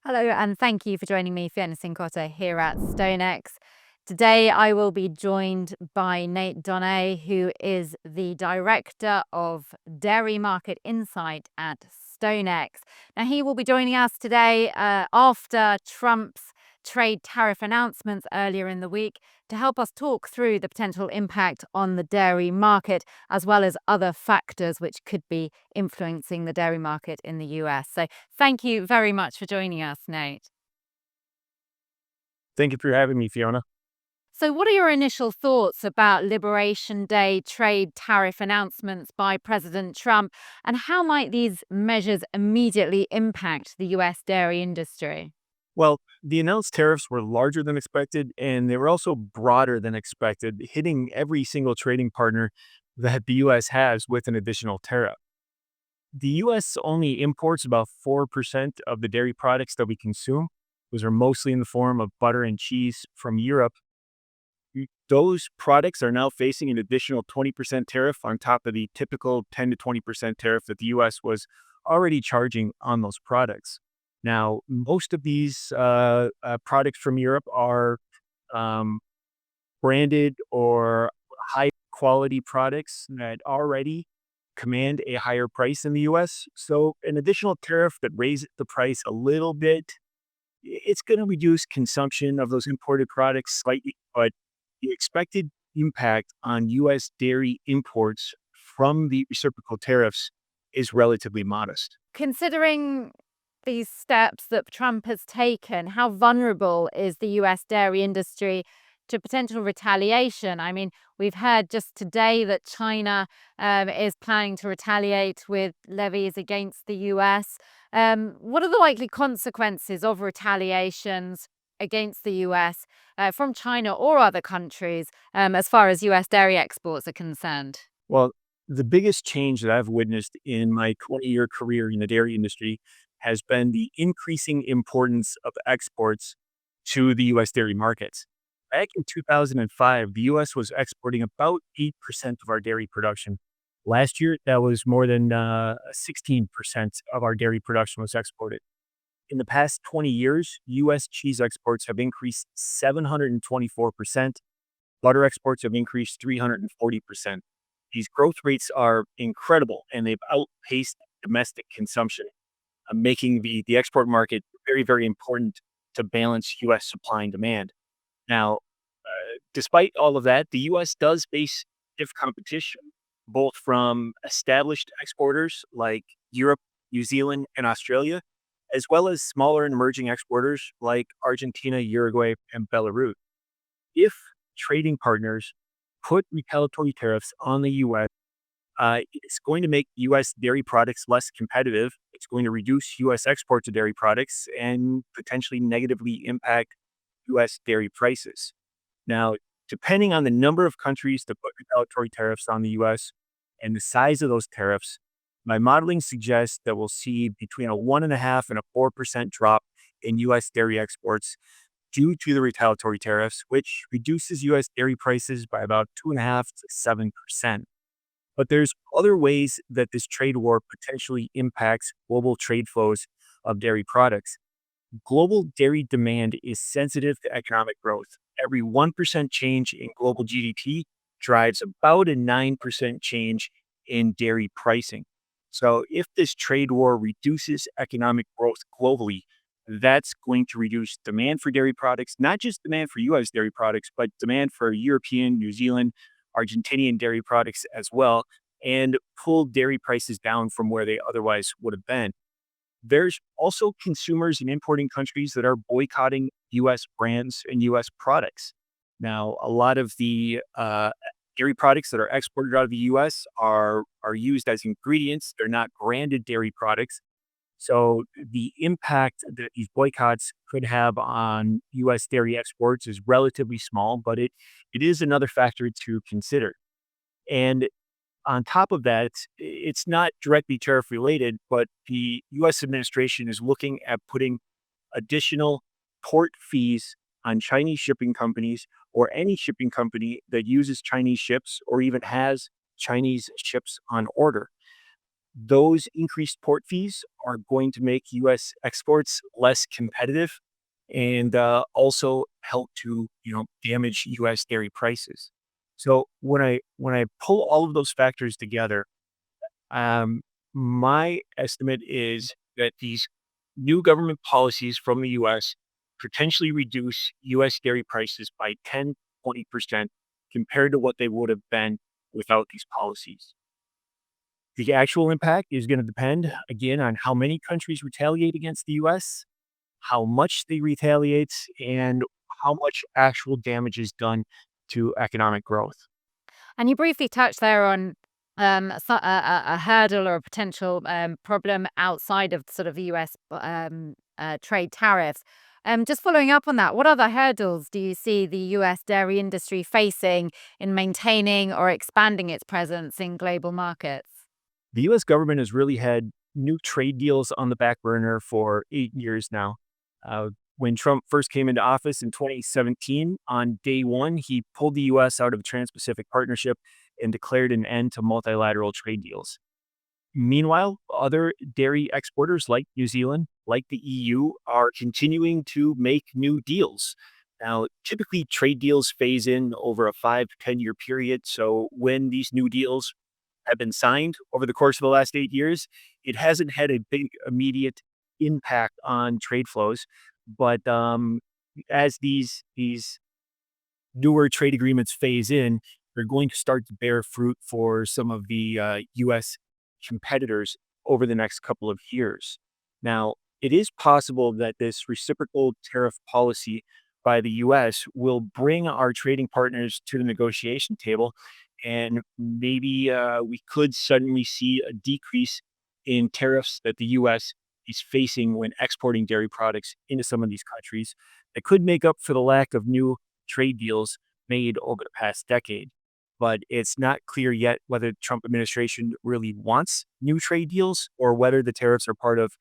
Hello, and thank you for joining me, Fiona Cincotta, here at StoneX. Today, I will be joined by Donnay, who is the Director of Dairy Market Insight at StoneX. Now, he will be joining us today after Trump's trade tariff announcements earlier in the week to help us talk through the potential impact on the dairy market, as well as other factors which could be influencing the dairy market in the US. So thank you very much for joining us, Nate. Thank you for having me, Fiona. So, what are your initial thoughts about Liberation Day trade tariff announcements by President Trump, and how might these measures immediately impact the US dairy industry? Well, the announced tariffs were larger than expected, and they were also broader than expected, hitting every single trading partner that the U.S. has with an additional tariff. The U.S. only imports about 4% of the dairy products that we consume. Those are mostly in the form of butter and cheese from Europe. Those products are now facing an additional 20% tariff on top of the typical 10 to 20% tariff that the U.S. was already charging on those products. Now, most of these products from Europe are um, branded or high quality products that already command a higher price in the US. So, an additional tariff that raises the price a little bit, it's going to reduce consumption of those imported products slightly, but the expected impact on US dairy imports from the reciprocal tariffs is relatively modest. Considering these steps that Trump has taken, how vulnerable is the US dairy industry to potential retaliation? I mean, we've heard just today that China is planning to retaliate with levies against the US. What are the likely consequences of retaliations against the US from China or other countries as far as US dairy exports are concerned? Well, the biggest change that I've witnessed in my 20-year career in the dairy industry has been the increasing importance of exports to the US dairy markets. Back in 2005, the US was exporting about 8% of our dairy production. Last year, that was more than 16% of our dairy production was exported. In the past 20 years, US cheese exports have increased 724%. Butter exports have increased 340%. These growth rates are incredible, and they've outpaced domestic consumption, making the export market very, very important to balance US supply and demand. Now, despite all of that, the US does face stiff competition, both from established exporters like Europe, New Zealand, and Australia, as well as smaller and emerging exporters like Argentina, Uruguay, and Belarus. If trading partners put retaliatory tariffs on the US, it's going to make US dairy products less competitive. It's going to reduce US exports of dairy products and potentially negatively impact US dairy prices. Now, depending on the number of countries that put retaliatory tariffs on the US and the size of those tariffs, my modeling suggests that we'll see between a 1.5 and a 4% drop in US dairy exports due to the retaliatory tariffs, which reduces US dairy prices by about 2.5 to 7%. But there's other ways that this trade war potentially impacts global trade flows of dairy products. Global dairy demand is sensitive to economic growth. Every 1% change in global GDP drives about a 9% change in dairy pricing. So, if this trade war reduces economic growth globally, that's going to reduce demand for dairy products, not just demand for US dairy products, but demand for European, New Zealand, Argentinian dairy products as well, and pull dairy prices down from where they otherwise would have been. There's also consumers in importing countries that are boycotting US brands and US products. Now, a lot of the dairy products that are exported out of the US are used as ingredients. They're not branded dairy products. So the impact that these boycotts could have on US dairy exports is relatively small, but it is another factor to consider. And on top of that, it's not directly tariff related, but the US administration is looking at putting additional port fees on Chinese shipping companies or any shipping company that uses Chinese ships or even has Chinese ships on order. those increased port fees are going to make U.S. exports less competitive and also help to damage U.S. dairy prices. So when I pull all of those factors together, um, my estimate is that these new government policies from the U.S. potentially reduce U.S. dairy prices by 10-20% compared to what they would have been without these policies. The actual impact is going to depend, again, on how many countries retaliate against the US, how much they retaliate, and how much actual damage is done to economic growth. And you briefly touched there on a hurdle or a potential problem outside of sort of the US trade tariffs. Just following up on that, what other hurdles do you see the US dairy industry facing in maintaining or expanding its presence in global markets? The US government has really had new trade deals on the back burner for 8 years now. Uh, when Trump first came into office in 2017, on day one, he pulled the US out of the Trans Pacific Partnership and declared an end to multilateral trade deals. Meanwhile, other dairy exporters like New Zealand, like the EU, are continuing to make new deals. Now, typically, trade deals phase in over a 5 to 10 year period. So, when these new deals have been signed over the course of the last 8 years, it hasn't had a big immediate impact on trade flows. But as these newer trade agreements phase in, they're going to start to bear fruit for some of the U.S. competitors over the next couple of years. Now, it is possible that this reciprocal tariff policy by the U.S. will bring our trading partners to the negotiation table, and maybe we could suddenly see a decrease in tariffs that the U.S. is facing when exporting dairy products into some of these countries that could make up for the lack of new trade deals made over the past decade. But it's not clear yet whether the Trump administration really wants new trade deals or whether the tariffs are part of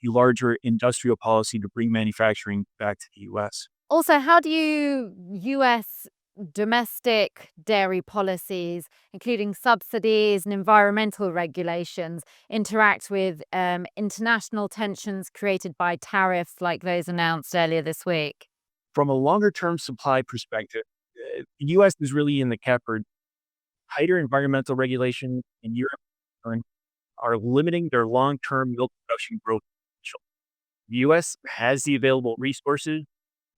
a larger industrial policy to bring manufacturing back to the US. Also, how do US domestic dairy policies, including subsidies and environmental regulations, interact with international tensions created by tariffs like those announced earlier this week? From a longer term supply perspective, the US is really in the catbird. Tighter environmental regulation in Europe are limiting their long term milk production growth potential. The US has the available resources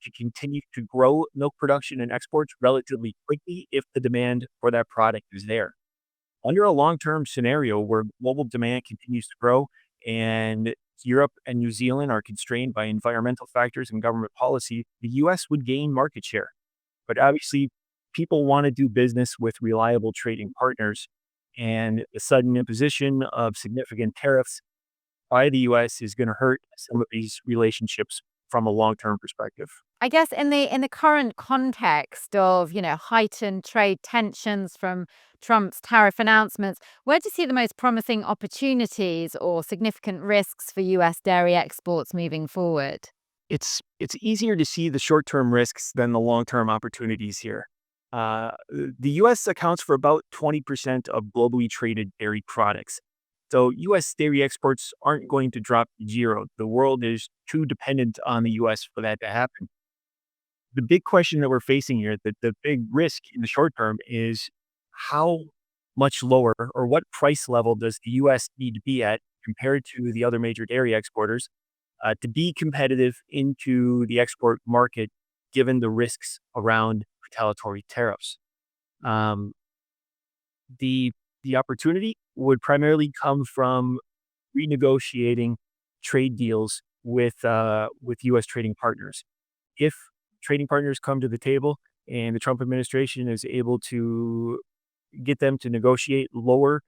to continue to grow milk production and exports relatively quickly if the demand for that product is there. Under a long term scenario where global demand continues to grow and Europe and New Zealand are constrained by environmental factors and government policy, the US would gain market share. But obviously, people want to do business with reliable trading partners, and the sudden imposition of significant tariffs by the US is going to hurt some of these relationships from a long term perspective. I guess in the current context of, heightened trade tensions from Trump's tariff announcements, where do you see the most promising opportunities or significant risks for US dairy exports moving forward? It's easier to see the short term risks than the long term opportunities here. The US accounts for about 20% of globally traded dairy products. So US dairy exports aren't going to drop to zero. The world is too dependent on the US for that to happen. The big question that we're facing here, the big risk in the short term is how much lower or what price level does the US need to be at compared to the other major dairy exporters to be competitive into the export market, given the risks around retaliatory tariffs. Um, the the opportunity would primarily come from renegotiating trade deals with U.S. trading partners. If trading partners come to the table and the Trump administration is able to get them to negotiate lower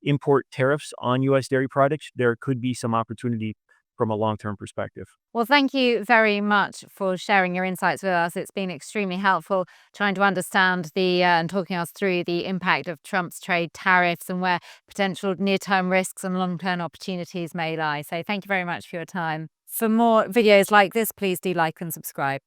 import tariffs on U.S. dairy products, there could be some opportunity from a long term perspective. Well, thank you very much for sharing your insights with us. It's been extremely helpful trying to understand and talking us through the impact of Trump's trade tariffs and where potential near-term risks and long-term opportunities may lie. So thank you very much for your time. For more videos like this, please do like and subscribe.